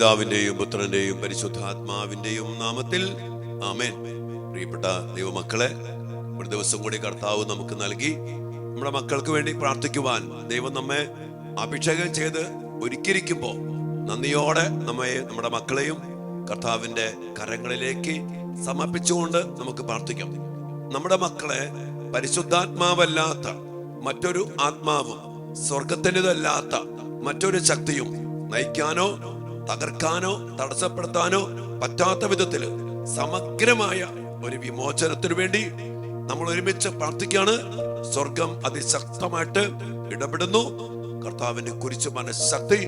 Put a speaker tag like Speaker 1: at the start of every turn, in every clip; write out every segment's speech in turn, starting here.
Speaker 1: പിതാവിന്റെയും പുത്രന്റെയും പരിശുദ്ധാത്മാവിന്റെയും നാമത്തിൽ ആമേൻ. പ്രിയപ്പെട്ട ദൈവമക്കളെ, ഒരു ദിവസം കൂടി കർത്താവ് നമുക്ക് നൽകി നമ്മുടെ മക്കൾക്ക് വേണ്ടി പ്രാർത്ഥിക്കുവാൻ ദൈവം നമ്മെ അഭിഷേകം ചെയ്ത് ഒരുക്കിയിരിക്കുമ്പോൾ നന്ദിയോടെ നമ്മുടെ മക്കളെയും കർത്താവിന്റെ കരങ്ങളിലേക്ക് സമർപ്പിച്ചുകൊണ്ട് നമുക്ക് പ്രാർത്ഥിക്കാം. നമ്മുടെ മക്കളെ പരിശുദ്ധാത്മാവല്ലാത്ത മറ്റൊരു ആത്മാവും സ്വർഗത്തിൻ്റെതല്ലാത്ത മറ്റൊരു ശക്തിയും നയിക്കാനോ തകർക്കാനോ തടസ്സപ്പെടുത്താനോ പറ്റാത്ത വിധത്തിൽ സമഗ്രമായ ഒരു വിമോചനത്തിനു വേണ്ടി നമ്മൾ ഒരുമിച്ച് പ്രാർത്ഥിക്കുകയാണ്. സ്വർഗം അതിശക്തമായിട്ട് ഇടപെടുന്നു. കർത്താവിന്റെ കുരിശ് മനഃശക്തി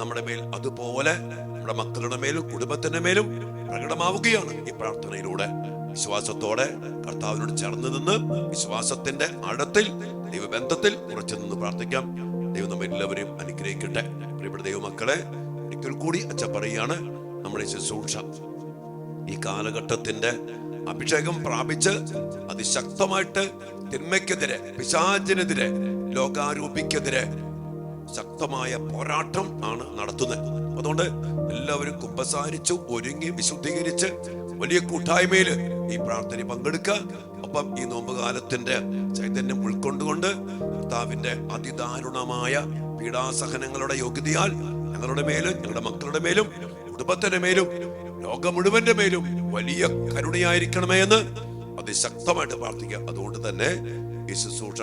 Speaker 1: നമ്മുടെ മേൽ അതുപോലെ നമ്മുടെ മക്കളുടെ മേലും കുടുംബത്തിന്റെ മേലും പ്രകടമാവുകയാണ്. ഈ പ്രാർത്ഥനയിലൂടെ വിശ്വാസത്തോടെ കർത്താവിനോട് ചേർന്ന് നിന്ന് വിശ്വാസത്തിന്റെ ആഴത്തിൽ ദൈവബന്ധത്തിൽ ഉറച്ചു നിന്ന് പ്രാർത്ഥിക്കാം. ദൈവം നമ്മെ എല്ലാവരെയും അനുഗ്രഹിക്കട്ടെ. പ്രിയപ്പെട്ട ദൈവമക്കളെ, ഒരിക്കൽ കൂടി അച്ഛൻ പറയാണ്, നമ്മുടെ ശുശ്രൂഷ ഈ കാലഘട്ടത്തിന്റെ അഭിഷേകം പ്രാപിച്ച് അതിശക്തമായിട്ട് തിന്മയ്ക്കെതിരെ, പിശാചിനെതിരെ, ലോകാരൂപിക്കെതിരെ ശക്തമായ പോരാട്ടം ആണ് നടത്തുന്നത്. അതുകൊണ്ട് എല്ലാവരും കുമ്പസാരിച്ചു ഒരുങ്ങി വിശുദ്ധീകരിച്ച് വലിയ കൂട്ടായ്മയിൽ ഈ പ്രാർത്ഥന പങ്കെടുക്കുക. ഒപ്പം ഈ നോമ്പുകാലത്തിന്റെ ചൈതന്യം ഉൾക്കൊണ്ടുകൊണ്ട് കർത്താവിന്റെ അതിദാരുണമായ പീഡാസഹനങ്ങളുടെ യോഗ്യതയാൽ ഞങ്ങളുടെ മേലും ഞങ്ങളുടെ മക്കളുടെ മേലും കുടുംബത്തിന്റെ മേലും ലോകം മുഴുവന്റെ മേലും വലിയ കരുണയായിരിക്കണമേ എന്ന് അതിശക്തമായിട്ട് പ്രാർത്ഥിക്കുക. അതുകൊണ്ട് തന്നെ ഈ ശുശ്രൂഷ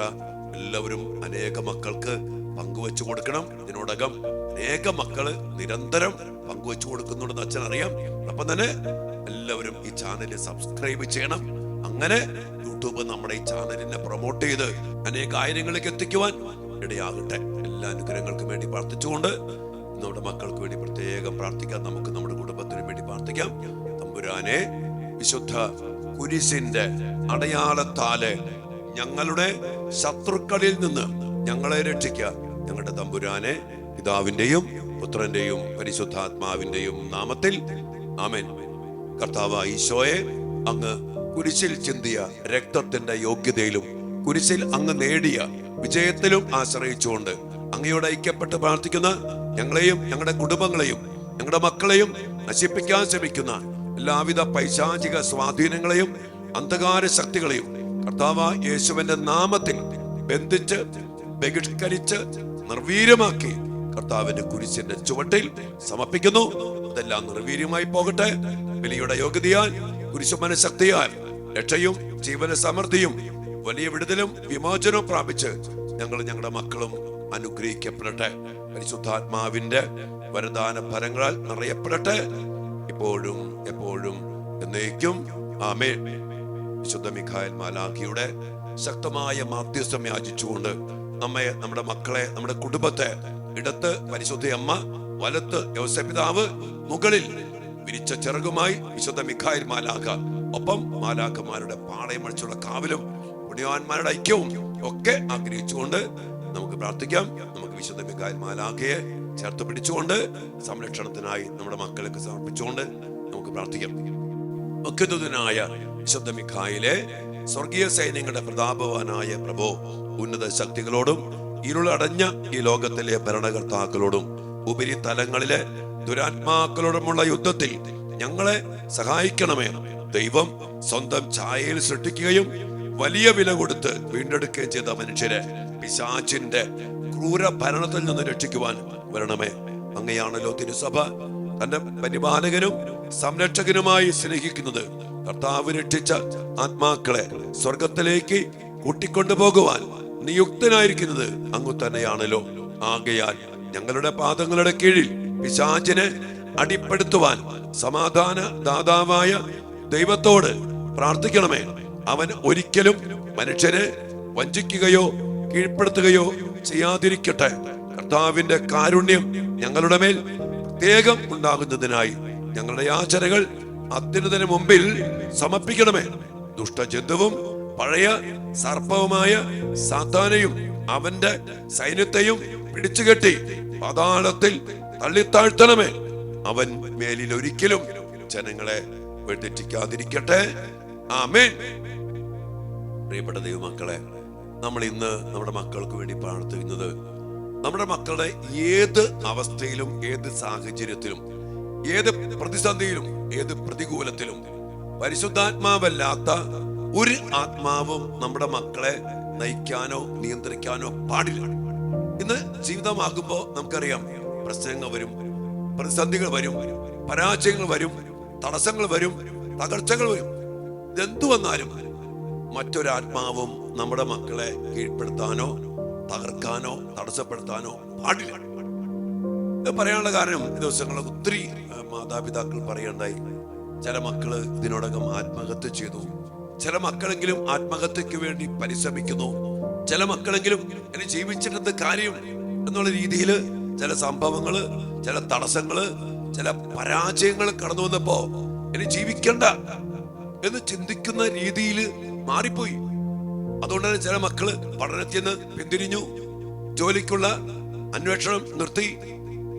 Speaker 1: എല്ലാവരും അനേക മക്കൾക്ക് പങ്കുവെച്ചു കൊടുക്കണം. ഇതിനോടകം അനേക മക്കള് നിരന്തരം പങ്കുവെച്ചു കൊടുക്കുന്നുണ്ടെന്ന് അച്ഛൻ അറിയാം. അപ്പം തന്നെ എല്ലാവരും ഈ ചാനൽ സബ്സ്ക്രൈബ് ചെയ്യണം. അങ്ങനെ യൂട്യൂബ് നമ്മുടെ ഈ ചാനലിനെ പ്രൊമോട്ട് ചെയ്ത് അനേക ആയിരങ്ങളിലേക്ക് എത്തിക്കുവാൻ ഇടയാകട്ടെ. എല്ലാ അനുഗ്രഹങ്ങൾക്കും വേണ്ടി പ്രാർത്ഥിച്ചുകൊണ്ട് നമ്മുടെ മക്കൾക്ക് വേണ്ടി പ്രത്യേകം പ്രാർത്ഥിക്കാം. നമുക്ക് നമ്മുടെ കുടുംബത്തിന് വേണ്ടി പ്രാർത്ഥിക്കാം. തമ്പുരാനെ, വിശുദ്ധ കുരിശിന്റെ അടയാളത്താല് ഞങ്ങളുടെ ശത്രുക്കളിൽ നിന്ന് ഞങ്ങളെ രക്ഷിക്കുക. ഞങ്ങളുടെ തമ്പുരാനെ, പിതാവിന്റെയും പുത്രന്റെയും പരിശുദ്ധാത്മാവിന്റെയും നാമത്തിൽ ആമേൻ. കർത്താവായ ഈശോയെ, അങ്ങ് കുരിശിൽ ചിന്തിയ രക്തത്തിന്റെ യോഗ്യതയിലും കുരിശിൽ അങ്ങ് നേടിയ വിജയത്തിലും ആശ്രയിച്ചുകൊണ്ട് അങ്ങയോട് ഐക്യപ്പെട്ട് പ്രാർത്ഥിക്കുന്ന ഞങ്ങളെയും ഞങ്ങളുടെ കുടുംബങ്ങളെയും ഞങ്ങളുടെ മക്കളെയും നശിപ്പിക്കാൻ ശ്രമിക്കുന്ന എല്ലാവിധ പൈശാചിക സ്വാധീനങ്ങളെയും അന്ധകാര ശക്തികളെയും കർത്താവായ യേശുവിന്റെ നാമത്തിൽ ബന്ധിച്ച് ബഹിഷ്കരിച്ച് നിർവീര്യമാക്കി കർത്താവിന്റെ കുരിശിന്റെ ചുവട്ടിൽ സമർപ്പിക്കുന്നു. അതെല്ലാം നിർവീര്യമായി പോകട്ടെ. ബലിയുടെ യോഗ്യതയാൽ, കുരിശു മനഃശക്തിയാൽ രക്ഷയും ജീവന സമൃദ്ധിയും വലിയ വിടുതലും വിമോചനവും പ്രാപിച്ച് ഞങ്ങളുടെ മക്കളും അനുഗ്രഹിക്കപ്പെടട്ടെ. പരിശുദ്ധാത്മാവിന്റെ വരദാന ഫലങ്ങളാൽ നിറയപ്പെടട്ടെ, ഇപ്പോഴും എപ്പോഴും എന്നേക്കും ആമേൻ. വിശുദ്ധ മിഖായേൽ മാലാഖയുടെ ശക്തമായ മാധ്യസ്ഥം യാചിച്ചുകൊണ്ട് നമ്മെ, നമ്മുടെ മക്കളെ, നമ്മുടെ കുടുംബത്തെ ഇടത്ത് പരിശുദ്ധ അമ്മ, വലത്ത് യോസേപ്പ് പിതാവ്, മുകളിൽ വിരിച്ച ചിറകുമായി വിശുദ്ധ മിഖായേൽ മാലാഖ, ഒപ്പം മാലാഖമാരുടെ പാളയമടിച്ചുള്ള കാവലും പുണ്യവാന്മാരുടെ ഐക്യവും ഒക്കെ ആഗ്രഹിച്ചുകൊണ്ട് നമുക്ക് പ്രാർത്ഥിക്കാം. നമുക്ക് വിശുദ്ധ മിഖായേൽ മാലാഖയെ ചേർത്ത് പിടിച്ചുകൊണ്ട് സംരക്ഷണത്തിനായി നമ്മുടെ മക്കളെ സമർപ്പിച്ചുകൊണ്ട് നമുക്ക് പ്രാർത്ഥിക്കാം. മുഖ്യദൂതനായ വിശുദ്ധ മിഖായേലെ, സ്വർഗീയ സൈന്യങ്ങളുടെ പ്രതാപവാനായ പ്രഭോ, ഉന്നത ശക്തികളോടും ഇരുളടഞ്ഞ ഈ ലോകത്തിലെ ഭരണകർത്താക്കളോടും ഉപരിതലങ്ങളിലെ ദുരാത്മാക്കളോടുമുള്ള യുദ്ധത്തിൽ ഞങ്ങളെ സഹായിക്കണമേ. ദൈവം സ്വന്തം ഛായയിൽ സൃഷ്ടിക്കുകയും വലിയ വില കൊടുത്ത് വീണ്ടെടുക്കുകയും ചെയ്ത മനുഷ്യരെ പിശാചിന്റെ ക്രൂര ഭരണത്തിൽ നിന്ന് രക്ഷിക്കുവാൻ വരണമേ. അങ്ങയാണല്ലോ തിരുസഭ തന്റെ പരിപാലകനും സംരക്ഷകനുമായി സ്നേഹിക്കുന്നത്. കർത്താവ് രക്ഷിച്ച ആത്മാക്കളെ സ്വർഗത്തിലേക്ക് കൂട്ടിക്കൊണ്ടുപോകുവാൻ നിയുക്തനായിരിക്കുന്നത് അങ്ങ് തന്നെയാണല്ലോ. ആകയാൽ ഞങ്ങളുടെ പാദങ്ങളുടെ കീഴിൽ പിശാചിനെ അടിപ്പെടുത്തുവാൻ സമാധാന ദാതാവായ ദൈവത്തോട് പ്രാർത്ഥിക്കണമേ. അവൻ ഒരിക്കലും മനുഷ്യനെ വഞ്ചിക്കുകയോ കീഴ്പ്പെടുത്തുകയോ ചെയ്യാതിരിക്കട്ടെ. കർത്താവിന്റെ കാരുണ്യം ഞങ്ങളുടെ മേൽ പ്രത്യേകം ഉണ്ടാകുന്നതിനായി ഞങ്ങളുടെ യാചനകൾ അത്യുന്നതന് മുമ്പിൽ സമർപ്പിക്കണമേ. ദുഷ്ടജന്തുവും പഴയ സർപ്പവുമായ സാത്താനെയും അവന്റെ സൈന്യത്തെയും പിടിച്ചുകെട്ടി പാതാളത്തിൽ തള്ളിത്താഴ്ത്തണമേ. അവൻ മേലിൽ ഒരിക്കലും ജനങ്ങളെ വെട്ടിച്ചിക്കാതിരിക്കട്ടെ. ആമേൻ. പ്രിയപ്പെട്ട ദൈവമക്കളെ, നമ്മൾ ഇന്ന് നമ്മുടെ മക്കൾക്ക് വേണ്ടി പ്രാർത്ഥിക്കുന്നത് നമ്മുടെ മക്കളുടെ ഏത് അവസ്ഥയിലും ഏത് സാഹചര്യത്തിലും ഏത് പ്രതിസന്ധിയിലും ഏത് പ്രതികൂലത്തിലും പരിശുദ്ധാത്മാവല്ലാത്ത ഒരു ആത്മാവും നമ്മുടെ മക്കളെ നയിക്കാനോ നിയന്ത്രിക്കാനോ പാടില്ല. ഇന്ന് ജീവിതമാകുമ്പോ നമുക്കറിയാം, പ്രശ്നങ്ങൾ വരും, പ്രതിസന്ധികൾ വരും, പരാജയങ്ങൾ വരും, തടസ്സങ്ങൾ വരും, തകർച്ചകൾ വരും. ഇതെന്തു വന്നാലും മറ്റൊരാത്മാവും നമ്മുടെ മക്കളെ കീഴ്പ്പെടുത്താനോ തകർക്കാനോ തടസ്സപ്പെടുത്താനോ പാടില്ല. ഇത് പറയാനുള്ള കാരണം, ഈ ദിവസങ്ങളിൽ ഒത്തിരി മാതാപിതാക്കൾ പറയണ്ടായി, ചില മക്കള് ഇതിനോടകം ആത്മഹത്യ ചെയ്തു, ചില മക്കളെങ്കിലും ആത്മഹത്യക്ക് വേണ്ടി പരിശ്രമിക്കുന്നു, ചില മക്കളെങ്കിലും ഇനി ജീവിച്ചിട്ടെന്ത് കാര്യം എന്നുള്ള രീതിയിൽ ചില സംഭവങ്ങള്, ചില തടസ്സങ്ങള്, ചില പരാജയങ്ങൾ കടന്നു വന്നപ്പോ ഇനി ജീവിക്കണ്ട എന്ന് ചിന്തിക്കുന്ന രീതിയിൽ മാറിപ്പോയി. അതുകൊണ്ട് തന്നെ ചില മക്കള് പഠനത്തിൽ നിന്ന് പിന്തിരിഞ്ഞു, ജോലിക്കുള്ള അന്വേഷണം നിർത്തി,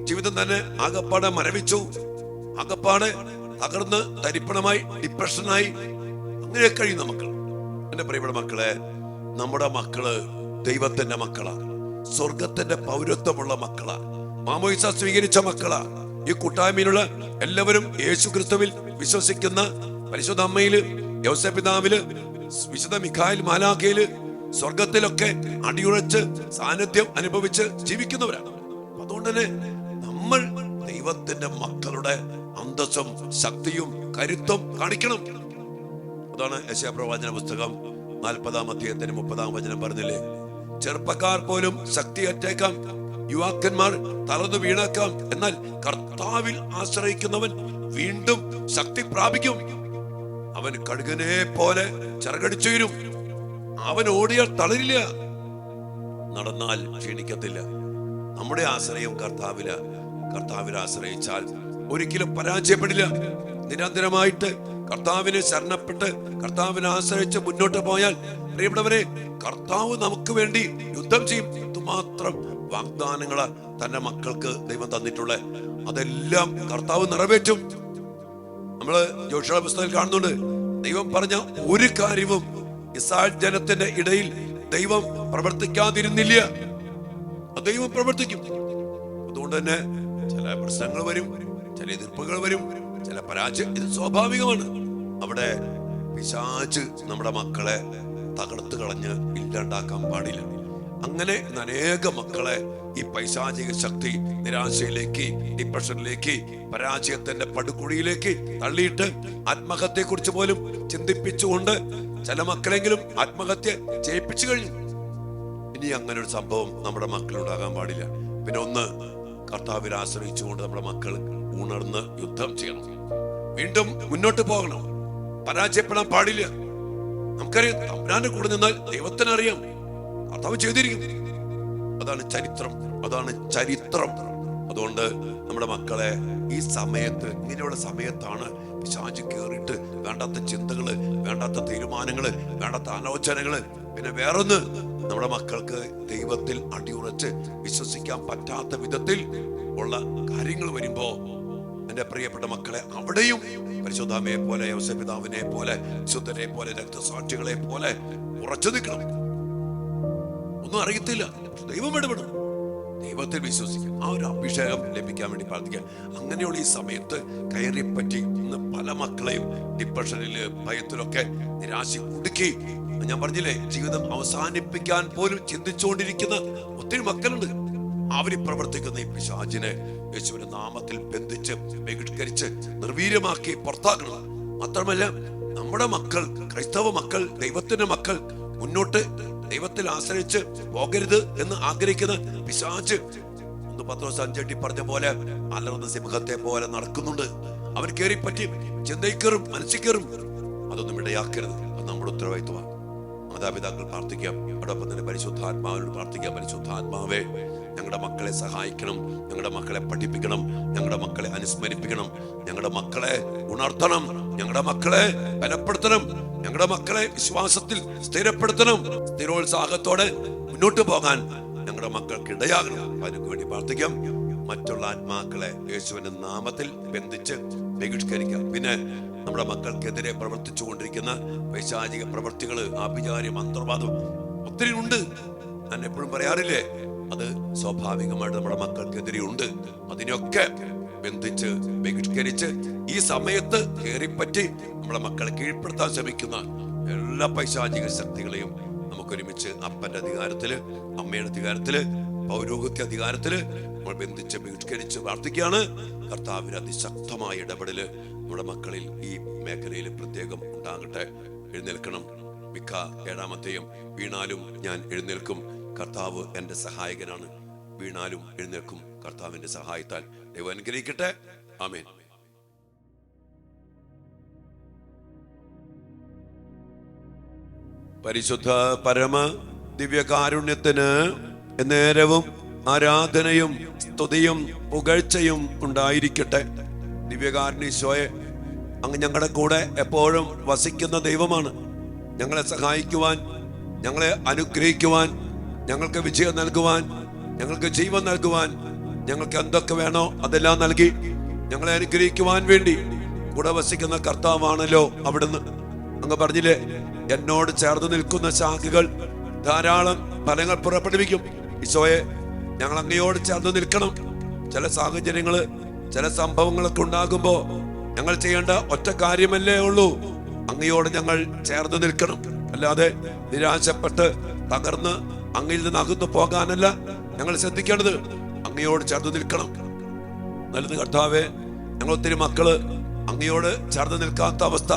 Speaker 1: ജീവിതം തന്നെ ആകപ്പാടെ മരവിച്ചു, ആകപ്പാടെ തകർന്ന് തരിപ്പണമായി, ഡിപ്രഷനായി അങ്ങനെ കഴിയുന്ന മക്കൾ. എന്റെ പ്രിയപ്പെട്ട മക്കളെ, നമ്മുടെ മക്കള് ദൈവത്തിന്റെ മക്കളാ, സ്വർഗത്തിന്റെ പൗരത്വമുള്ള മക്കളാ, മാമോദിസ സ്വീകരിച്ച മക്കളാ. ഈ കൂട്ടായ്മയിലുള്ള എല്ലാവരും യേശു ക്രിസ്തുവിൽ വിശ്വസിക്കുന്ന പരിശുദ്ധ അമ്മയില്, യോസേപ്പ് പിതാവില്, വിശുദ്ധ മിഖായേൽ മാലാഖയില്, സ്വർഗത്തിലൊക്കെ അടിയുറച്ച് സാന്നിധ്യം അനുഭവിച്ച് ജീവിക്കുന്നവരാണ്. അതുകൊണ്ട് തന്നെ നമ്മൾ ദൈവത്തിന്റെ മക്കളുടെ അന്തസ്സും ശക്തിയും കരുത്തും കാണിക്കണം. അതാണ് യെശയ്യാ പ്രവാചന പുസ്തകം 40-ാം അധ്യായത്തിന് 30-ാം വചനം പറഞ്ഞില്ലേ, ചെറുപ്പക്കാർ പോലും ശക്തിയറ്റേക്കാം, യുവാക്കന്മാർ തളർന്നു വീണേക്കാം, എന്നാൽ കർത്താവിൽ ആശ്രയിക്കുന്നവൻ വീണ്ടും ശക്തി പ്രാപിക്കും. അവൻ കഴുകനെ പോലെ ചിറകടിച്ചു വരും, അവൻ ഓടിയാൽ തളരില്ല, നടന്നാൽ ക്ഷീണിക്കത്തില്ല. നമ്മുടെ ആശ്രയം കർത്താവിൽ ആശ്രയിച്ചാൽ ഒരിക്കലും പരാജയപ്പെടില്ല. നിരന്തരമായിട്ട് കർത്താവിനെ ശരണപ്പെട്ട് കർത്താവിനെ ആശ്രയിച്ച് മുന്നോട്ട് പോയാൽ, പ്രിയപ്പെട്ടവരെ, കർത്താവ് നമുക്ക് വേണ്ടി യുദ്ധം ചെയ്യും. ഇതുമാത്രം വാഗ്ദാനങ്ങള് തന്റെ മക്കൾക്ക് ദൈവം തന്നിട്ടുള്ളത്, അതെല്ലാം കർത്താവ് നിറവേറ്റും. നമ്മള് യോശുവ പുസ്തകത്തിൽ കാണുന്നുണ്ട്, ദൈവം പറഞ്ഞ ഒരു കാര്യവും ഇസ്രായേൽ ജനത്തിന്റെ ഇടയിൽ ദൈവം പ്രവർത്തിക്കാതിരുന്നില്ല. ദൈവം പ്രവർത്തിക്കും. അതുകൊണ്ട് തന്നെ ചില പ്രശ്നങ്ങൾ വരും, ചില എതിർപ്പുകൾ വരും, ചില പരാജയം, ഇത് സ്വാഭാവികമാണ്. അവിടെ പിശാച് നമ്മുടെ മക്കളെ തകർത്ത് കളഞ്ഞ് ഇല്ലാണ്ടാക്കാൻ പാടില്ല. അങ്ങനെ അനേക മക്കളെ ഈ പൈശാചിക ശക്തി നിരാശയിലേക്ക്, ഡിപ്രഷനിലേക്ക്, പരാജയത്തിന്റെ പടുകുഴിയിലേക്ക് തള്ളിയിട്ട് ആത്മഹത്യയെ കുറിച്ച് പോലും ചിന്തിപ്പിച്ചുകൊണ്ട് ചില മക്കളെങ്കിലും ആത്മഹത്യ ചെയ്യിപ്പിച്ചു കഴിഞ്ഞു. ഇനി അങ്ങനെ ഒരു സംഭവം നമ്മുടെ മക്കളുണ്ടാകാൻ പാടില്ല. പിന്നെ ഒന്ന്, കർത്താവിൽ ആശ്രയിച്ചുകൊണ്ട് നമ്മുടെ മക്കൾ ഉണർന്ന് യുദ്ധം ചെയ്യണം, വീണ്ടും മുന്നോട്ട് പോകണം, പരാജയപ്പെടാൻ പാടില്ല. നമുക്കറിയാം, തമ്പുരാന്റെ കൂടെ നിന്നാൽ ദൈവത്തിനറിയാം, കർത്താവ് ചെയ്തിരിക്കും. അതാണ് ചരിത്രം. അതുകൊണ്ട് നമ്മുടെ മക്കളെ ഈ സമയത്ത്, ഇങ്ങനെയുള്ള സമയത്താണ് പിശാച് കേറിയിട്ട് വേണ്ടാത്ത ചിന്തകള്, വേണ്ടാത്ത തീരുമാനങ്ങള്, വേണ്ടാത്ത ആലോചനകള്. പിന്നെ വേറൊന്ന്, നമ്മുടെ മക്കൾക്ക് ദൈവത്തിൽ അടിയുറച്ച് വിശ്വസിക്കാൻ പറ്റാത്ത വിധത്തിൽ ഉള്ള കാര്യങ്ങൾ വരുമ്പോ, എന്റെ പ്രിയപ്പെട്ട മക്കളെ, അവിടെയും പരിശുദ്ധാമ്മയെ പോലെ, യോസേപ്പ് പിതാവിനെ പോലെ, വിശുദ്ധരെ പോലെ, രക്തസാക്ഷികളെ പോലെ ഉറച്ചു നിൽക്കണം. ഒന്നും അറിയത്തില്ല, ദൈവം ഇടപെടും. ദൈവത്തിൽ വിശ്വസിക്കുക, ആ ഒരു അഭിഷേകം ലഭിക്കാൻ വേണ്ടി പ്രാർത്ഥിക്കുക. അങ്ങനെയുള്ള ഈ സമയത്ത് കയറിപ്പറ്റി ഇന്ന് പല മക്കളെയും ഡിപ്രഷനില്, ഭയത്തിലൊക്കെ നിരാശ കുടുക്കി. ഞാൻ പറഞ്ഞില്ലേ, ജീവിതം അവസാനിപ്പിക്കാൻ പോലും ചിന്തിച്ചുകൊണ്ടിരിക്കുന്ന ഒത്തിരി മക്കളുണ്ട്. അവര് പ്രവർത്തിക്കുന്ന ഈ പിശാചിനെ യേശുവിന്റെ നാമത്തിൽ ബന്ധിച്ച് ബഹിഷ്കരിച്ച് നിർവീര്യമാക്കി പുറത്താക്കണം. മാത്രമല്ല, നമ്മുടെ മക്കൾ, ക്രൈസ്തവ മക്കൾ, ദൈവത്തിന്റെ മക്കൾ മുന്നോട്ട് ദൈവത്തിൽ ആശ്രയിച്ച് പോകരുത് എന്ന് ആഗ്രഹിക്കുന്ന പിശാച്, ഒന്ന് പത്രോസ് 5:8 പറഞ്ഞ പോലെ അലർന്ന സിംഹത്തെ പോലെ നടക്കുന്നുണ്ട്. അവൻ കയറിപ്പറ്റി ചിന്തയിൽ കയറും, മനസ്സിൽ കയറും. അതൊന്നും ഇടയാക്കരുത്. അത് നമ്മുടെ ഉത്തരവാദിത്വമാണ്. മാതാപിതാക്കൾ പ്രാർത്ഥിക്കാം, അതോടൊപ്പം തന്നെ പരിശുദ്ധാത്മാവിനോട് പ്രാർത്ഥിക്കാം. പരിശുദ്ധാത്മാവേ, ഞങ്ങളുടെ മക്കളെ സഹായിക്കണം, ഞങ്ങളുടെ മക്കളെ പഠിപ്പിക്കണം, ഞങ്ങളുടെ മക്കളെ അനുസ്മരിപ്പിക്കണം, ഞങ്ങളുടെ മക്കളെ ഉണർത്തണം, ഞങ്ങളുടെ മക്കളെ ബലപ്പെടുത്തണം, ഞങ്ങളുടെ മക്കളെ വിശ്വാസത്തിൽ സ്ഥിരപ്പെടുത്തണം. സ്ഥിരോത്സാഹത്തോടെ മുന്നോട്ട് പോകാൻ ഞങ്ങളുടെ മക്കൾക്ക് ഇടയാകണം. അതിനു വേണ്ടി പ്രാർത്ഥിക്കാം. മറ്റുള്ള ആത്മാക്കളെ യേശുവിന്റെ നാമത്തിൽ ബന്ധിച്ച് ബഹിഷ്കരിക്കാം. പിന്നെ നമ്മുടെ മക്കൾക്കെതിരെ പ്രവർത്തിച്ചു കൊണ്ടിരിക്കുന്ന പൈശാചിക പ്രവൃത്തികള്, ആഭിചാര്യം, മന്ത്രവാദം ഒത്തിരി ഉണ്ട്. ഞാൻ എപ്പോഴും പറയാറില്ലേ, അത് സ്വാഭാവികമായിട്ട് നമ്മുടെ മക്കൾക്കെതിരെ ഉണ്ട്. അതിനൊക്കെ ബന്ധിച്ച് ബഹിഷ്കരിച്ച് ഈ സമയത്ത് കയറിപ്പറ്റി നമ്മളെ മക്കളെ കീഴ്പ്പെടുത്താൻ ശ്രമിക്കുന്ന എല്ലാ പൈശാചിക ശക്തികളെയും നമുക്കൊരുമിച്ച് അപ്പന്റെ അധികാരത്തില്, അമ്മയുടെ അധികാരത്തില്, പൗരോഹിത്യ അധികാരത്തില് നമ്മൾ ബന്ധിച്ച് ബഹിഷ്കരിച്ച് പ്രാർത്ഥിക്കുകയാണ്. കർത്താവിന്റെ അതിശക്തമായ ഇടപെടല് നമ്മുടെ മക്കളിൽ ഈ മേഖലയിൽ പ്രത്യേകം ഉണ്ടാകട്ടെ. എഴുന്നേൽക്കണം. മിക്ക 7-ാമത്തെയും വീണാലും ഞാൻ എഴുന്നേൽക്കും, കർത്താവ് എന്റെ സഹായകനാണ്. വീണാലും എഴുന്നേൽക്കും കർത്താവിന്റെ സഹായത്താൽ. ദൈവം അനുഗ്രഹിക്കട്ടെ. ആമേൻ. പരിശുദ്ധ പരമ ദിവ്യകാരുണ്യത്തിന് നേരവും ആരാധനയും സ്തുതിയും പുകഴ്ചയും ഉണ്ടായിരിക്കട്ടെ. ദിവ്യകാരുണ്യീശോയെ, അങ്ങ് ഞങ്ങളുടെ കൂടെ എപ്പോഴും വസിക്കുന്ന ദൈവമാണ്. ഞങ്ങളെ സഹായിക്കുവാൻ, ഞങ്ങളെ അനുഗ്രഹിക്കുവാൻ, ഞങ്ങൾക്ക് വിജയം നൽകുവാൻ, ഞങ്ങൾക്ക് ജീവൻ നൽകുവാൻ, ഞങ്ങൾക്ക് എന്തൊക്കെ വേണോ അതെല്ലാം നൽകി ഞങ്ങളെ അനുഗ്രഹിക്കുവാൻ വേണ്ടി കൂടെ വസിക്കുന്ന കർത്താവാണല്ലോ അവിടുന്ന്. അങ്ങ് പറഞ്ഞില്ലേ, എന്നോട് ചേർന്ന് നിൽക്കുന്ന ശാഖകൾ ധാരാളം ഫലങ്ങൾ പുറപ്പെടുവിക്കും. ഈശോയെ, ഞങ്ങൾ അങ്ങയോട് ചേർന്ന് നിൽക്കണം. ചില സാഹചര്യങ്ങള്, ചില സംഭവങ്ങളൊക്കെ ഉണ്ടാകുമ്പോ ഞങ്ങൾ ചെയ്യേണ്ട ഒറ്റ കാര്യമല്ലേ ഉള്ളൂ, അങ്ങയോട് ഞങ്ങൾ ചേർന്ന് നിൽക്കണം. അല്ലാതെ നിരാശപ്പെട്ട് തകർന്ന് അങ്ങയിൽ നിന്ന് അകന്നു പോകാനല്ല ഞങ്ങൾ ശ്രദ്ധിക്കേണ്ടത്, അങ്ങയോട് ചേർന്ന് നിൽക്കണം. നല്ലത് കർത്താവേ, ഞങ്ങൾ ഒത്തിരി മക്കള് അങ്ങയോട് ചേർന്ന് നിൽക്കാത്ത അവസ്ഥ.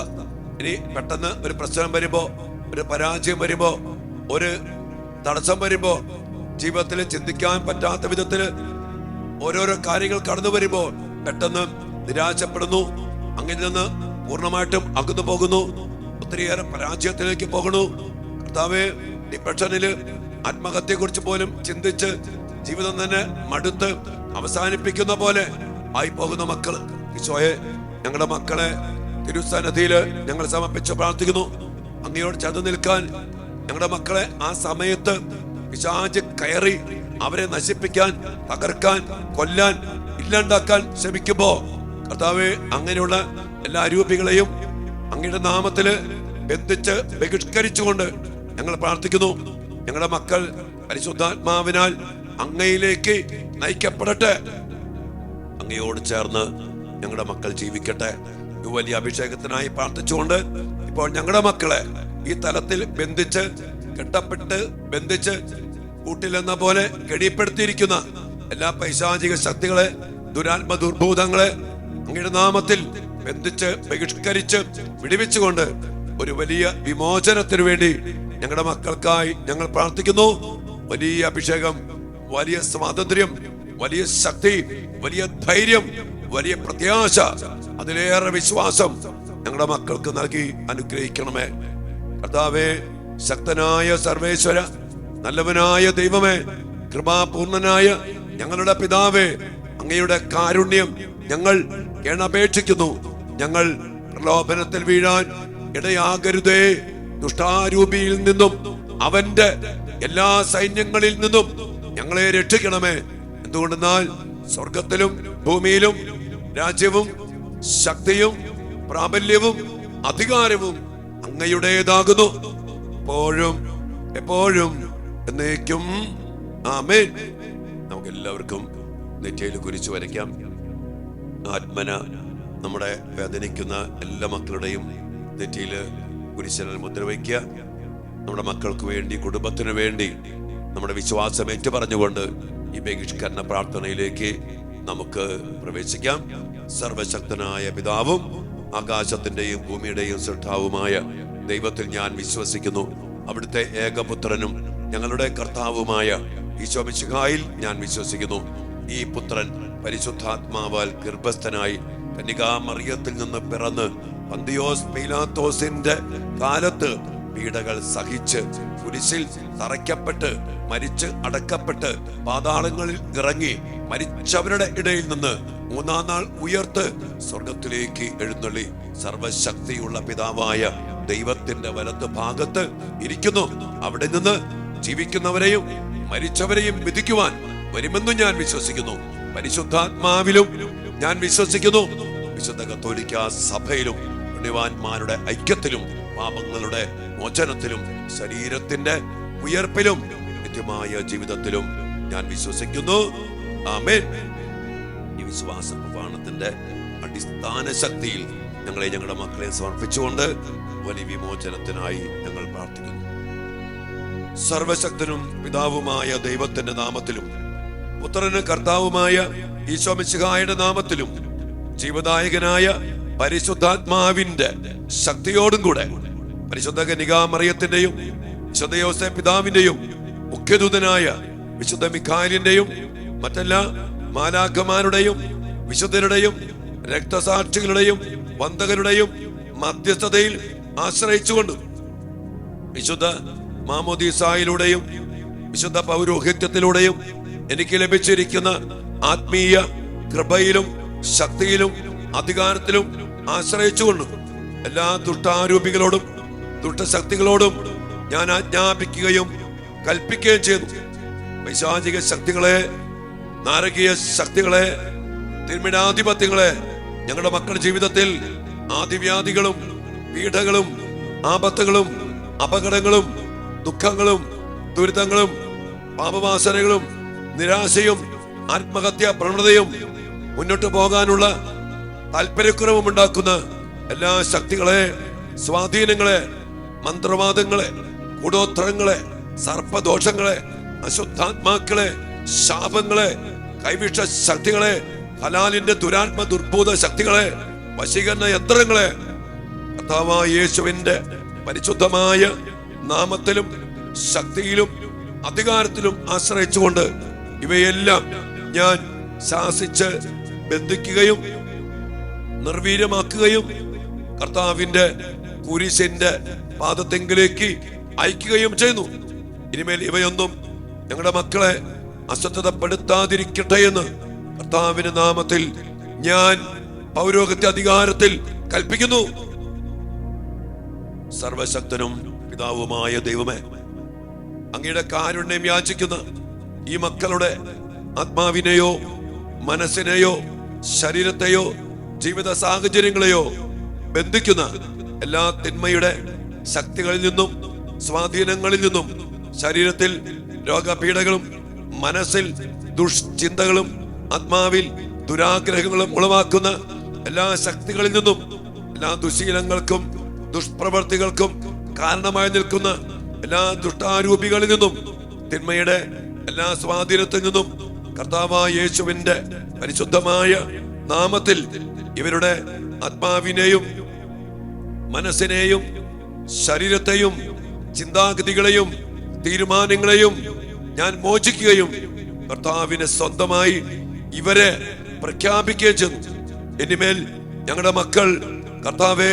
Speaker 1: ഇനി പെട്ടെന്ന് ഒരു പ്രശ്നം വരുമ്പോ, ഒരു പരാജയം വരുമ്പോ, ഒരു തടസ്സം വരുമ്പോ, ജീവിതത്തിൽ ചിന്തിക്കാൻ പറ്റാത്ത വിധത്തില് ഓരോരോ കാര്യങ്ങൾ കടന്നു വരുമ്പോ പെട്ടെന്ന് നിരാശപ്പെടുന്നു, അങ്ങിൽ നിന്ന് പൂർണ്ണമായിട്ടും അകന്നു പോകുന്നു, ഒത്തിരിയേറെ പരാജയത്തിലേക്ക് പോകുന്നു. കർത്താവേ, ഡിപ്രഷനില്, ആത്മഹത്യയെ കുറിച്ച് പോലും ചിന്തിച്ച് ജീവിതം തന്നെ മടുത്ത് അവസാനിപ്പിക്കുന്ന പോലെ ആയി പോകുന്ന മക്കള്, ഈശോയെ, ഞങ്ങളുടെ മക്കളെ തിരുസന്നിധിയില് ഞങ്ങൾ സമർപ്പിച്ച് പ്രാർത്ഥിക്കുന്നു. അങ്ങയോട് ചേർന്ന് നിൽക്കാൻ ഞങ്ങളുടെ മക്കളെ ആ സമയത്ത് പിശാച് കയറി അവരെ നശിപ്പിക്കാൻ, തകർക്കാൻ, കൊല്ലാൻ, ഇല്ലാണ്ടാക്കാൻ ശ്രമിക്കുമ്പോ കർത്താവേ, അങ്ങനെയുള്ള എല്ലാ രൂപികളെയും അങ്ങയുടെ നാമത്തില് ബന്ധിച്ച് ബഹിഷ്കരിച്ചുകൊണ്ട് ഞങ്ങൾ പ്രാർത്ഥിക്കുന്നു. ഞങ്ങളുടെ മക്കൾ പരിശുദ്ധാത്മാവിനാൽ അങ്ങയിലേക്ക് നയിക്കപ്പെടട്ടെ. അങ്ങയോട് ചേർന്ന് ഞങ്ങളുടെ മക്കൾ ജീവിക്കട്ടെ. ഈ വലിയ അഭിഷേകത്തിനായി പ്രാർത്ഥിച്ചുകൊണ്ട് ഇപ്പോൾ ഞങ്ങളുടെ മക്കളെ ഈ തലത്തിൽ ബന്ധിച്ച്, കെട്ടപ്പെട്ട്, ബന്ധിച്ച് കൂട്ടിലെന്ന പോലെ കെടിപ്പെടുത്തിയിരിക്കുന്ന എല്ലാ പൈശാചിക ശക്തികളെ, ദുരാത്മ ദുർഭൂതങ്ങളെ അങ്ങയുടെ നാമത്തിൽ ബന്ധിച്ച് ബഹിഷ്കരിച്ച് വിടുവിച്ചുകൊണ്ട് ഒരു വലിയ വിമോചനത്തിനു വേണ്ടി ഞങ്ങളുടെ മക്കൾക്കായി ഞങ്ങൾ പ്രാർത്ഥിക്കുന്നു. വലിയ അഭിഷേകം, വലിയ സ്വാതന്ത്ര്യം, വലിയ ശക്തി, വലിയ ധൈര്യം, വലിയ പ്രത്യാശ, അതിലേറെ വിശ്വാസം ഞങ്ങളുടെ മക്കൾക്ക് നൽകി അനുഗ്രഹിക്കണമേ. കർത്താവേ, ശക്തനായ സർവേശ്വര, നല്ലവനായ ദൈവമേ, കൃപാപൂർണനായ ഞങ്ങളുടെ പിതാവേ, അങ്ങയുടെ കാരുണ്യം ഞങ്ങൾ കേണപേക്ഷിക്കുന്നു. ഞങ്ങൾ പ്രലോഭനത്തിൽ വീഴാൻ ഇടയാകരുതേ. ദുഷ്ടാരൂപിയിൽ നിന്നും അവന്റെ എല്ലാ സൈന്യങ്ങളിൽ നിന്നും ഞങ്ങളെ രക്ഷിക്കണമേ. എന്തുകൊണ്ടെന്നാൽ സ്വർഗത്തിലും ഭൂമിയിലും രാജ്യവും ശക്തിയും പ്രാബല്യവും അധികാരവും അങ്ങയുടേതാകുന്നു, എപ്പോഴും എപ്പോഴും എന്നേക്കും. ആമേൻ. നമുക്ക് എല്ലാവർക്കും നെറ്റിയിൽ കുരിച്ചു വരയ്ക്കാം. ആത്മന നമ്മുടെ വേദനിക്കുന്ന എല്ലാ മക്കളുടെയും നെറ്റിയില് കുരിശിൽ മുദ്ര വയ്ക്കുക. നമ്മുടെ മക്കൾക്ക് വേണ്ടി, കുടുംബത്തിന് വേണ്ടി നമ്മുടെ വിശ്വാസം ഏറ്റുപറഞ്ഞുകൊണ്ട് ഈ ബഹിഷ്കരണ പ്രാർത്ഥനയിലേക്ക് നമുക്ക് പ്രവേശിക്കാം. സർവശക്തനായ പിതാവും ആകാശത്തിന്റെയും ഭൂമിയുടെയും സൃഷ്ടാവുമായ ദൈവത്തിൽ ഞാൻ വിശ്വസിക്കുന്നു. അവിടുത്തെ ഏകപുത്രനും ഞങ്ങളുടെ കർത്താവുമായ ഈശോ മിശിഹായിൽ ഞാൻ വിശ്വസിക്കുന്നു. ഈ പുത്രൻ പരിശുദ്ധാത്മാവാൽ ഗർഭസ്ഥനായി കന്യകാമറിയത്തിൽ നിന്ന് പിറന്ന് പന്തിയോസ് പീലാത്തോസിന്റെ കാലത്ത് പീഡകൾ സഹിച്ച് കുരിശിൽ തറയ്ക്കപ്പെട്ട് മരിച്ച് അടക്കപ്പെട്ട് പാതാളങ്ങളിൽ ഇറങ്ങി മരിച്ചവരുടെ ഇടയിൽ നിന്ന് മൂന്നാം നാൾ ഉയർത്ത് സ്വർഗത്തിലേക്ക് എഴുന്നള്ളി സർവശക്തിയുള്ള പിതാവായ ദൈവത്തിന്റെ വലത്ത് ഭാഗത്ത് ഇരിക്കുന്നു. അവിടെ നിന്ന് ജീവിക്കുന്നവരെയും മരിച്ചവരെയും വിധിക്കുവാൻ വരുമെന്നും ഞാൻ വിശ്വസിക്കുന്നു. പരിശുദ്ധാത്മാവിലും ഞാൻ വിശ്വസിക്കുന്നു. വിശുദ്ധ കത്തോലിക്കാ സഭയിലും പുണ്യവാന്മാരുടെ ഐക്യത്തിലും പാപങ്ങളുടെ മോചനത്തിലും ശരീരത്തിന്റെ ഉയർപ്പിലും നിത്യമായ ജീവിതത്തിലും ഞാൻ വിശ്വസിക്കുന്നു. ആമേൻ. ഈ വിശ്വാസ പ്രമാണത്തിന്റെ അടിസ്ഥാന ശക്തിയിൽ ഞങ്ങളുടെ മക്കളെ സമർപ്പിച്ചുകൊണ്ട് വലിയ വിമോചനത്തിനായി ഞങ്ങൾ പ്രാർത്ഥിക്കുന്നു. സർവശക്തനും പിതാവുമായ ദൈവത്തിന്റെ നാമത്തിലും പുത്രന് കർത്താവുമായ ഈശോ മിശിഹായുടെ നാമത്തിലും ജീവദായകനായ പരിശുദ്ധാത്മാവിന്റെ ശക്തിയോടും കൂടെ പരിശുദ്ധ കന്യകാമറിയത്തിന്റെയും വിശുദ്ധ യോസേപ്പ് പിതാവിന്റെയും മുഖ്യദൂതനായ വിശുദ്ധ മിഖായേലിന്റെയും മറ്റെല്ലാ മാലാഖമാരുടെയും വിശുദ്ധരുടെയും രക്തസാക്ഷികളുടെയും വന്ദകരുടെയും മധ്യസ്ഥതയിൽ ആശ്രയിച്ചുകൊണ്ട് വിശുദ്ധ മാമോദീസായിലൂടെയും വിശുദ്ധ പൗരോഹിത്യത്തിലൂടെയും എനിക്ക് ലഭിച്ചിരിക്കുന്ന ആത്മീയ കൃപയിലും ശക്തിയിലും അധികാരത്തിലും ആശ്രയിച്ചുകൊണ്ട് എല്ലാ ദുഷ്ടാരൂപികളോടും ദുഷ്ടശക്തികളോടും ഞാൻ ആജ്ഞാപിക്കുകയും കൽപ്പിക്കുകയും ചെയ്തു. പൈശാചിക ശക്തികളെ, നാരകീയ ശക്തികളെ, തിന്മിടാധിപത്യങ്ങളെ ഞങ്ങളുടെ മക്കളുടെ ജീവിതത്തിൽ ആദിവ്യാധികളും പീഡകളും ആപത്തുകളും അപകടങ്ങളും ദുഃഖങ്ങളും ദുരിതങ്ങളും പാപവാസനകളും നിരാശയും ആത്മഹത്യാ പ്രവണതയും മുന്നോട്ട് പോകാനുള്ള താല്പര്യക്കുറവും ഉണ്ടാക്കുന്ന എല്ലാ ശക്തികളെ, സ്വാധീനങ്ങളെ, മന്ത്രവാദങ്ങളെ, കൂടോത്രങ്ങളെ, സർപ്പദോഷങ്ങളെ, അശുദ്ധാത്മാക്കളെ, ശാപങ്ങളെ, കൈവിഷ ശക്തികളെ, ഹലാലിന്റെ ദുരാത്മ ദുർഭൂത ശക്തികളെ, വശീകരണ യന്ത്രങ്ങളെ കർത്താവായ യേശുവിന്റെ പരിശുദ്ധമായ നാമത്തിലും ശക്തിയിലും അധികാരത്തിലും ആശ്രയിച്ചുകൊണ്ട് ഇവയെല്ലാം ഞാൻ ശാസിച്ച് ബന്ധിക്കുകയും നിർവീര്യമാക്കുകയും കർത്താവിന്റെ കുരിശിന്റെ പാദത്തെങ്കിലേക്ക് അയക്കുകയും ചെയ്യുന്നു. ഇനിമേൽ ഇവയൊന്നും ഞങ്ങളുടെ മക്കളെ അസ്വസ്ഥതപ്പെടുത്താതിരിക്കട്ടെ എന്ന് കർത്താവിന്റെ നാമത്തിൽ ഞാൻ പൗരോഹിത്യ അധികാരത്തിൽ കൽപ്പിക്കുന്നു. സർവശക്തനും പിതാവുമായ ദൈവമേ, അങ്ങയുടെ കാരുണ്യം യാചിക്കുന്ന ഈ മക്കളുടെ ആത്മാവിനെയോ മനസ്സിനെയോ ശരീരത്തെയോ ജീവിത സാഹചര്യങ്ങളെയോ ബന്ധിക്കുന്ന എല്ലാ തിന്മയുടെ ശക്തികളിൽ നിന്നും സ്വാധീനങ്ങളിൽ നിന്നും ശരീരത്തിൽ രോഗപീഠകളും മനസ്സിൽ ദുഷ്ചിന്തകളും ആത്മാവിൽ ദുരാഗ്രഹങ്ങളും ഉളവാക്കുന്ന എല്ലാ ശക്തികളിൽ നിന്നും എല്ലാ ദുശീലങ്ങൾക്കും ദുഷ്പ്രവർത്തികൾക്കും കാരണമായി നിൽക്കുന്ന എല്ലാ ദുഷ്ടാരൂപികളിൽ നിന്നും തിന്മയുടെ എല്ലാ സ്വാധീനത്തിൽ നിന്നും കർത്താവായ യേശുവിന്റെ പരിശുദ്ധമായ നാമത്തിൽ ഇവരുടെ ആത്മാവിനെയും മനസ്സിനെയും ശരീരത്തെയും ചിന്താഗതികളെയും തീരുമാനങ്ങളെയും ഞാൻ മോചിക്കുകയും കർത്താവിനെ സ്വന്തമായി ഇവരെ പ്രഖ്യാപിക്കുകയും ചെയ്തു. ഇനിമേൽ ഞങ്ങളുടെ മക്കൾ കർത്താവെ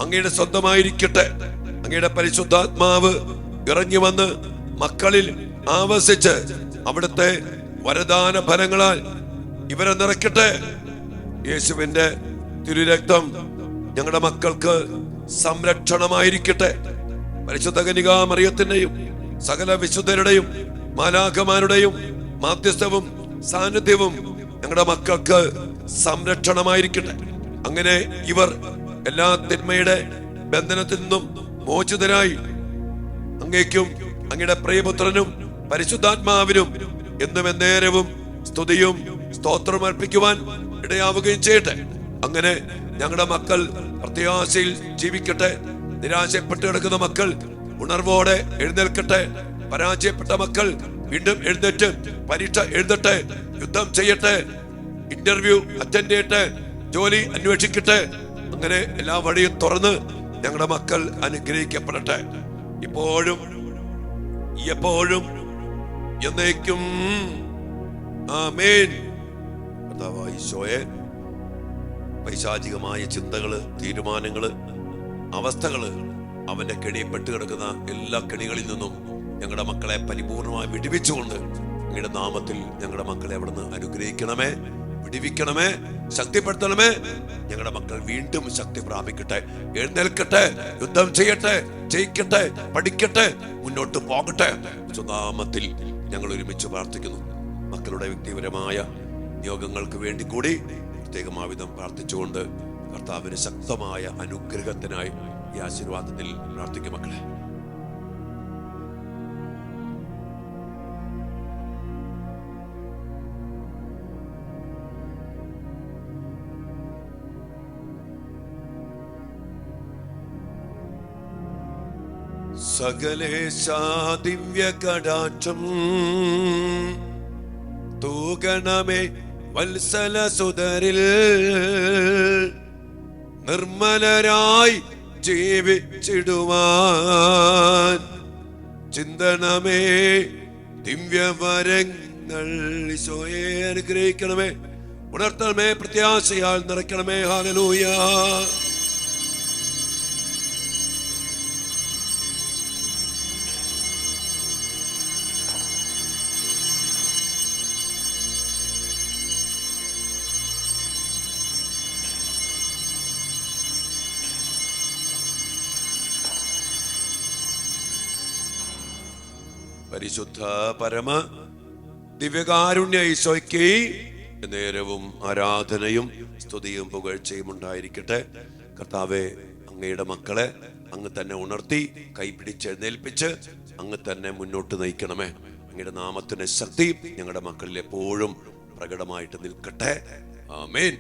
Speaker 1: അങ്ങയുടെ സ്വന്തമായിരിക്കട്ടെ. അങ്ങയുടെ പരിശുദ്ധാത്മാവ് ഇറങ്ങി വന്ന് മക്കളിൽ ആവസിച്ച് അവിടുത്തെ വരദാന ഫലങ്ങളാൽ ഇവരെ നിറയ്ക്കട്ടെ. യേശുവിന്റെ തിരുരക്തം ഞങ്ങളുടെ മക്കൾക്ക് സംരക്ഷണമായിരിക്കട്ടെ. പരിശുദ്ധ കന്യകാമറിയത്തിന്റെയും സകല വിശുദ്ധരുടെയും മാലാഖമാരുടെയും മാധ്യസ്ഥവും സാന്നിധ്യവും ഞങ്ങളുടെ മക്കൾക്ക് സംരക്ഷണമായിരിക്കട്ടെ. അങ്ങനെ ഇവർ എല്ലാ തിന്മയുടെ ബന്ധനത്തിൽ നിന്നും മോചിതരായി അങ്ങേക്കും അങ്ങയുടെ പ്രിയപുത്രനും പരിശുദ്ധാത്മാവിനും എന്നും എന്നേരവും സ്തുതിയും സ്തോത്രം അർപ്പിക്കുവാൻ ഇടയാവുകയും ചെയ്യട്ടെ. അങ്ങനെ ഞങ്ങളുടെ മക്കൾ പ്രത്യാശയിൽ ജീവിക്കട്ടെ. നിരാശപ്പെട്ട് കിടക്കുന്ന മക്കൾ ഉണർവോടെ എഴുന്നേൽക്കട്ടെ. പരാജയപ്പെട്ട മക്കൾ വീണ്ടും എഴുന്നേറ്റ് പരീക്ഷ എഴുതട്ടെ, യുദ്ധം ചെയ്യട്ടെ, ഇന്റർവ്യൂ അറ്റൻഡ് ചെയ്യട്ടെ, ജോലി അന്വേഷിക്കട്ടെ. അങ്ങനെ എല്ലാ വഴിയും തുറന്ന് ഞങ്ങളുടെ മക്കൾ അനുഗ്രഹിക്കപ്പെടട്ടെ. ഇപ്പോഴും എപ്പോഴും എന്നേക്കും ആമേൻ. കർത്താവായ ഈശോയെ, പൈശാചികമായ ചിന്തകള്, തീരുമാനങ്ങള്, അവസ്ഥകള്, അവന്റെ കെണിപ്പെട്ട് കിടക്കുന്ന എല്ലാ കെണികളിൽ നിന്നും ഞങ്ങളുടെ മക്കളെ പരിപൂർണമായി വിടുവിച്ചുകൊണ്ട് അങ്ങയുടെ നാമത്തിൽ ഞങ്ങളുടെ മക്കളെ അവിടുന്ന് അനുഗ്രഹിക്കണമേ, വിടുവിക്കണമേ, ശക്തിപ്പെടുത്തണമേ. ഞങ്ങളുടെ മക്കൾ വീണ്ടും ശക്തി പ്രാപിക്കട്ടെ, എഴുന്നേൽക്കട്ടെ, യുദ്ധം ചെയ്യട്ടെ, ജയിക്കട്ടെ, പഠിക്കട്ടെ, മുന്നോട്ട് പോകട്ടെ. നാമത്തിൽ ഞങ്ങൾ ഒരുമിച്ച് പ്രാർത്ഥിക്കുന്നു. മക്കളുടെ വ്യക്തിപരമായ നിയോഗങ്ങൾക്ക് വേണ്ടി കൂടി പ്രത്യേകമാവിധം പ്രാർത്ഥിച്ചുകൊണ്ട് കർത്താവിന് ശക്തമായ അനുഗ്രഹത്തിനായി ഈ ആശീർവാദത്തിൽ പ്രാർത്ഥിക്കും. മക്കളെ, സകലേശാ ദിവ്യ കടാക്ഷം തൂകണമേ വത്സല സുതരിൽ, നിർമ്മലരായി ജീവിച്ചിടുവാൻ ചിന്തണമേ ദിവ്യവരങ്ങൾ. ഈശോയെ അനുഗ്രഹിക്കണമേ, ഉണർത്തണമേ, പ്രത്യാശയാൽ നിറയ്ക്കണമേ. ഹല്ലേലൂയ. പരിശുദ്ധ പരമ ദിവ്യകാരുണ്യ ഈശോയ്ക്ക് നേരവും ആരാധനയും സ്തുതിയും പുകഴ്ചയും ഉണ്ടായിരിക്കട്ടെ. കർത്താവെ, അങ്ങയുടെ മക്കളെ അങ്ങ് തന്നെ ഉണർത്തി കൈപിടിച്ചെഴുന്നേൽപ്പിച്ച് അങ്ങ് തന്നെ മുന്നോട്ട് നയിക്കണമേ. അങ്ങയുടെ നാമത്തിന്റെ ശക്തി ഞങ്ങളുടെ മക്കളിൽ എപ്പോഴും പ്രകടമായിട്ട് നിൽക്കട്ടെ. ആമേൻ.